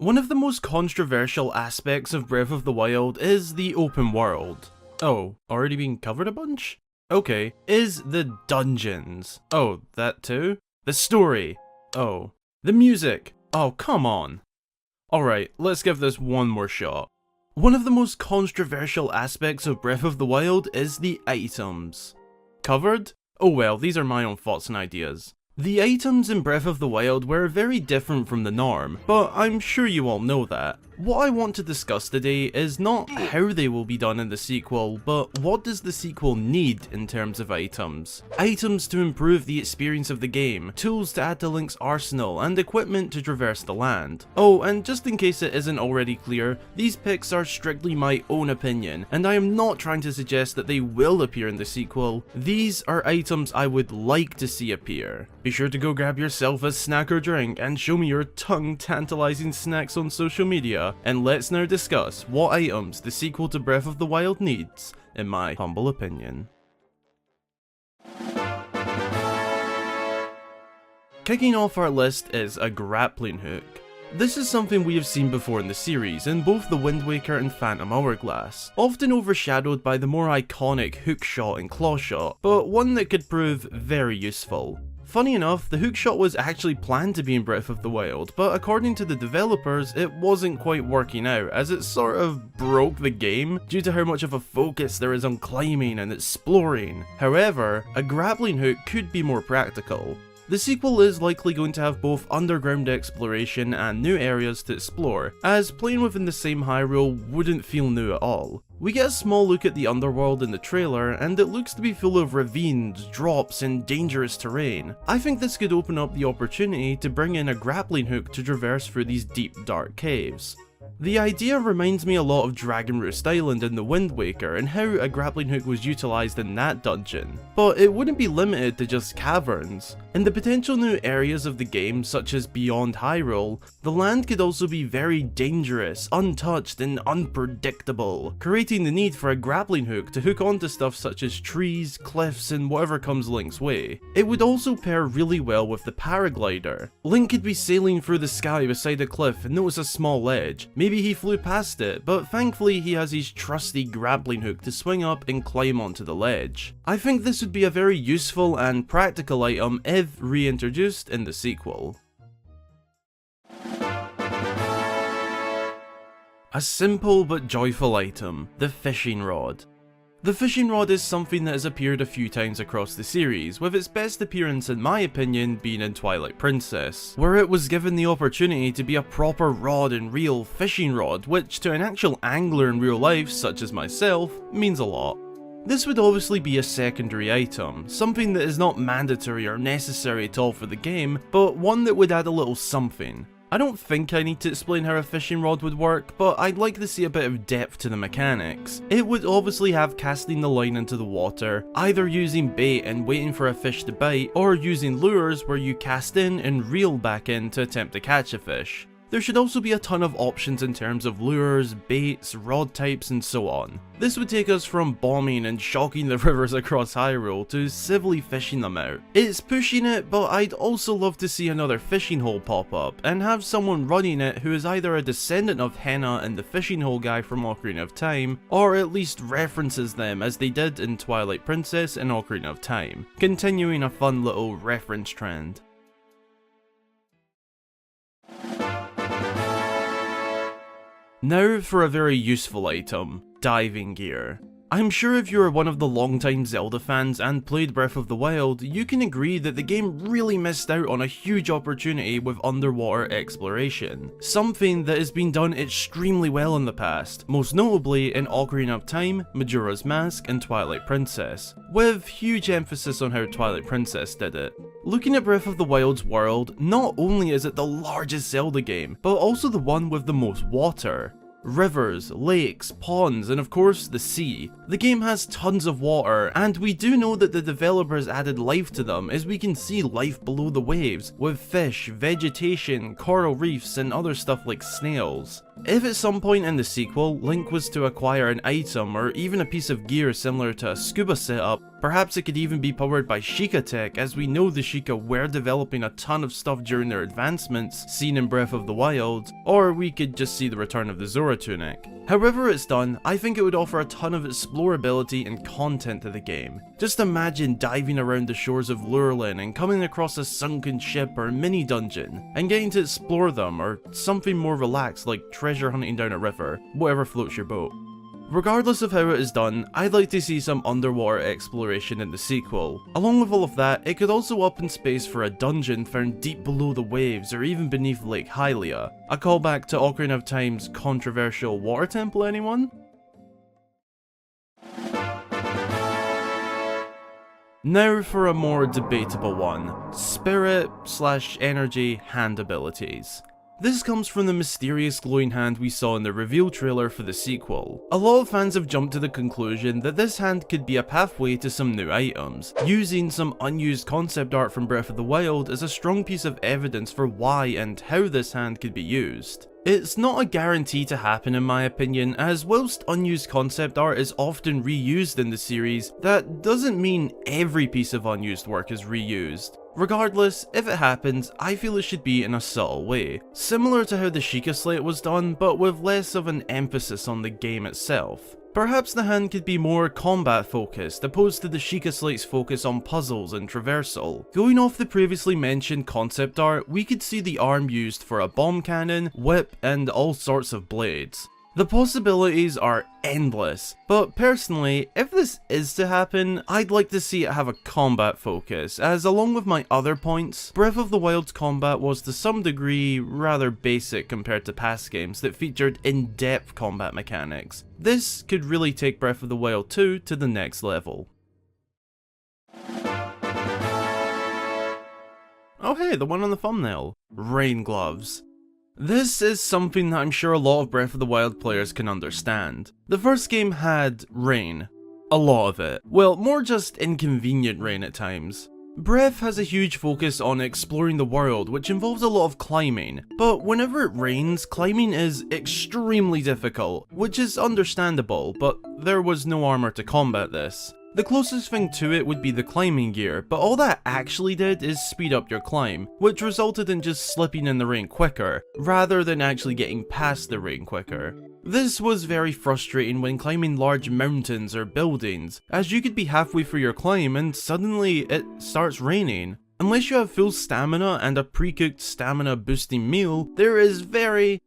One of the most controversial aspects of Breath of the Wild is the open world. Oh, already been covered a bunch? Okay. Is the dungeons. Oh, that too? The story. Oh. The music. Oh, come on. Alright, let's give this one more shot. One of the most controversial aspects of Breath of the Wild is the items. Covered? Oh well, these are my own thoughts and ideas. The items in Breath of the Wild were very different from the norm, but I'm sure you all know that. What I want to discuss today is not how they will be done in the sequel, but what does the sequel need in terms of items? Items to improve the experience of the game, tools to add to Link's arsenal, and equipment to traverse the land. Oh, and just in case it isn't already clear, these picks are strictly my own opinion, and I am not trying to suggest that they will appear in the sequel. These are items I would like to see appear. Be sure to go grab yourself a snack or drink and show me your tongue-tantalizing snacks on social media, and let's now discuss what items the sequel to Breath of the Wild needs, in my humble opinion. Kicking off our list is a grappling hook. This is something we have seen before in the series in both the Wind Waker and Phantom Hourglass, often overshadowed by the more iconic hook shot and claw shot, but one that could prove very useful. Funny enough, the hookshot was actually planned to be in Breath of the Wild, but according to the developers, it wasn't quite working out, as it sort of broke the game due to how much of a focus there is on climbing and exploring. However, a grappling hook could be more practical. The sequel is likely going to have both underground exploration and new areas to explore, as playing within the same Hyrule wouldn't feel new at all. We get a small look at the underworld in the trailer, and it looks to be full of ravines, drops, and dangerous terrain. I think this could open up the opportunity to bring in a grappling hook to traverse through these deep, dark caves. The idea reminds me a lot of Dragon Roost Island in the Wind Waker and how a grappling hook was utilised in that dungeon, but it wouldn't be limited to just caverns. In the potential new areas of the game, such as beyond Hyrule, the land could also be very dangerous, untouched, and unpredictable, creating the need for a grappling hook to hook onto stuff such as trees, cliffs, and whatever comes Link's way. It would also pair really well with the paraglider. Link could be sailing through the sky beside a cliff and notice a small ledge. Maybe he flew past it, but thankfully he has his trusty grappling hook to swing up and climb onto the ledge. I think this would be a very useful and practical item if reintroduced in the sequel. A simple but joyful item, the fishing rod. The fishing rod is something that has appeared a few times across the series, with its best appearance in my opinion being in Twilight Princess, where it was given the opportunity to be a proper rod and reel fishing rod, which to an actual angler in real life, such as myself, means a lot. This would obviously be a secondary item, something that is not mandatory or necessary at all for the game, but one that would add a little something. I don't think I need to explain how a fishing rod would work, but I'd like to see a bit of depth to the mechanics. It would obviously have casting the line into the water, either using bait and waiting for a fish to bite, or using lures where you cast in and reel back in to attempt to catch a fish. There should also be a ton of options in terms of lures, baits, rod types, and so on. This would take us from bombing and shocking the rivers across Hyrule to civilly fishing them out. It's pushing it, but I'd also love to see another fishing hole pop up, and have someone running it who is either a descendant of Henna and the fishing hole guy from Ocarina of Time, or at least references them as they did in Twilight Princess and Ocarina of Time, continuing a fun little reference trend. Now for a very useful item, diving gear. I'm sure if you're one of the longtime Zelda fans and played Breath of the Wild, you can agree that the game really missed out on a huge opportunity with underwater exploration. Something that has been done extremely well in the past, most notably in Ocarina of Time, Majora's Mask, and Twilight Princess, with huge emphasis on how Twilight Princess did it. Looking at Breath of the Wild's world, not only is it the largest Zelda game, but also the one with the most water. rivers, lakes, ponds, and of course the sea. The game has tons of water, and we do know that the developers added life to them, as we can see life below the waves, with fish, vegetation, coral reefs, and other stuff like snails. If at some point in the sequel, Link was to acquire an item or even a piece of gear similar to a scuba setup, perhaps it could even be powered by Sheikah tech, as we know the Sheikah were developing a ton of stuff during their advancements seen in Breath of the Wild, or we could just see the return of the Zora tunic. However it's done, I think it would offer a ton of explorability and content to the game. Just imagine diving around the shores of Lurelin and coming across a sunken ship or mini dungeon, and getting to explore them, or something more relaxed like treasure hunting down a river, whatever floats your boat. Regardless of how it is done, I'd like to see some underwater exploration in the sequel. Along with all of that, it could also open space for a dungeon found deep below the waves or even beneath Lake Hylia. A callback to Ocarina of Time's controversial water temple, anyone? Now for a more debatable one, spirit/energy hand abilities. This comes from the mysterious glowing hand we saw in the reveal trailer for the sequel. A lot of fans have jumped to the conclusion that this hand could be a pathway to some new items, using some unused concept art from Breath of the Wild as a strong piece of evidence for why and how this hand could be used. It's not a guarantee to happen in my opinion, as whilst unused concept art is often reused in the series, that doesn't mean every piece of unused work is reused. Regardless, if it happens, I feel it should be in a subtle way, similar to how the Sheikah Slate was done, but with less of an emphasis on the game itself. Perhaps the hand could be more combat focused, opposed to the Sheikah Slate's focus on puzzles and traversal. Going off the previously mentioned concept art, we could see the arm used for a bomb cannon, whip, and all sorts of blades. The possibilities are endless, but personally, if this is to happen, I'd like to see it have a combat focus, as along with my other points, Breath of the Wild's combat was to some degree rather basic compared to past games that featured in-depth combat mechanics. This could really take Breath of the Wild 2 to the next level. Oh hey, the one on the thumbnail. Rain gloves. This is something that I'm sure a lot of Breath of the Wild players can understand. The first game had rain. A lot of it. Well, more just inconvenient rain at times. Breath has a huge focus on exploring the world, which involves a lot of climbing, but whenever it rains, climbing is extremely difficult, which is understandable, but there was no armor to combat this. The closest thing to it would be the climbing gear, but all that actually did is speed up your climb, which resulted in just slipping in the rain quicker, rather than actually getting past the rain quicker. This was very frustrating when climbing large mountains or buildings, as you could be halfway through your climb and suddenly it starts raining. Unless you have full stamina and a pre-cooked stamina boosting meal, there is very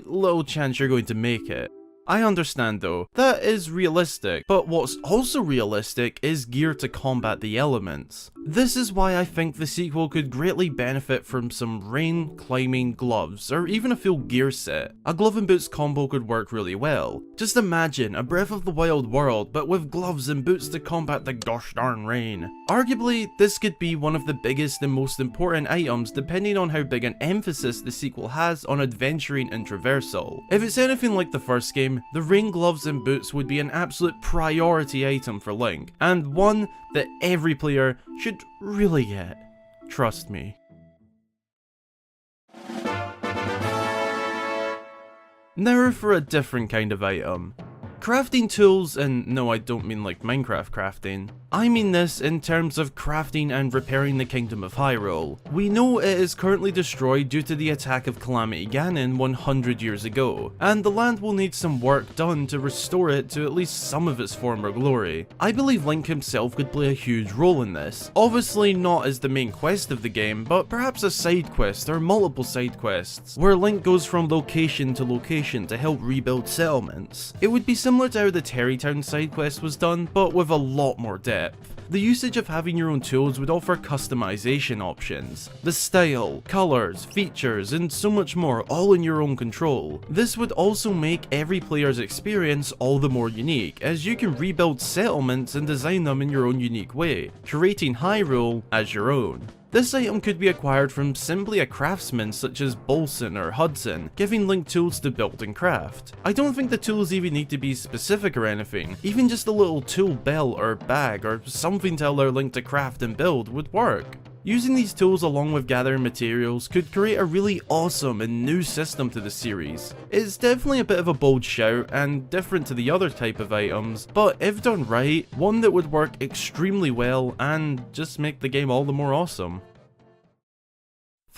low chance you're going to make it. I understand though, that is realistic, but what's also realistic is gear to combat the elements. This is why I think the sequel could greatly benefit from some rain climbing gloves, or even a full gear set. A glove and boots combo could work really well. Just imagine a Breath of the Wild world, but with gloves and boots to combat the gosh darn rain. Arguably, this could be one of the biggest and most important items depending on how big an emphasis the sequel has on adventuring and traversal. If it's anything like the first game, the rain gloves and boots would be an absolute priority item for Link, and one that every player should really get. Trust me. Now for a different kind of item. Crafting tools, and no, I don't mean like Minecraft crafting. I mean this in terms of crafting and repairing the Kingdom of Hyrule. We know it is currently destroyed due to the attack of Calamity Ganon 100 years ago, and the land will need some work done to restore it to at least some of its former glory. I believe Link himself could play a huge role in this. Obviously not as the main quest of the game, but perhaps a side quest or multiple side quests, where Link goes from location to location to help rebuild settlements. It would be similar to how the Terrytown side quest was done, but with a lot more depth. The usage of having your own tools would offer customization options. The style, colours, features, and so much more all in your own control. This would also make every player's experience all the more unique, as you can rebuild settlements and design them in your own unique way, creating Hyrule as your own. This item could be acquired from simply a craftsman such as Bolson or Hudson, giving Link tools to build and craft. I don't think the tools even need to be specific or anything, even just a little tool belt or bag or something to allow Link to craft and build would work. Using these tools along with gathering materials could create a really awesome and new system to the series. It's definitely a bit of a bold shout and different to the other type of items, but if done right, one that would work extremely well and just make the game all the more awesome.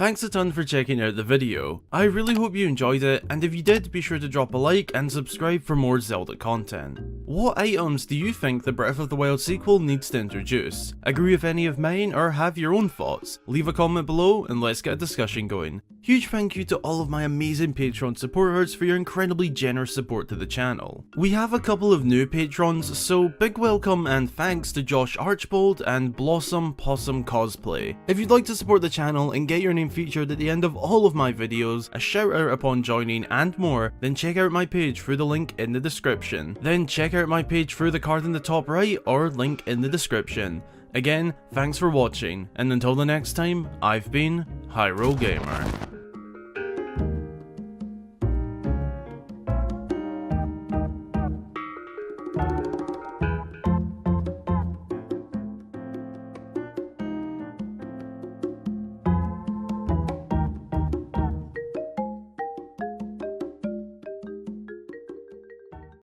Thanks a ton for checking out the video. I really hope you enjoyed it, and if you did, be sure to drop a like and subscribe for more Zelda content. What items do you think the Breath of the Wild sequel needs to introduce? Agree with any of mine or have your own thoughts? Leave a comment below and let's get a discussion going. Huge thank you to all of my amazing Patreon supporters for your incredibly generous support to the channel. We have a couple of new patrons, so big welcome and thanks to Josh Archbold and Blossom Possum Cosplay. If you'd like to support the channel and get your name featured at the end of all of my videos, a shout out upon joining and more, then check out my page through the link in the description. Then check out my page through the card in the top right or link in the description. Again, thanks for watching, and until the next time, I've been Hyrule Gamer.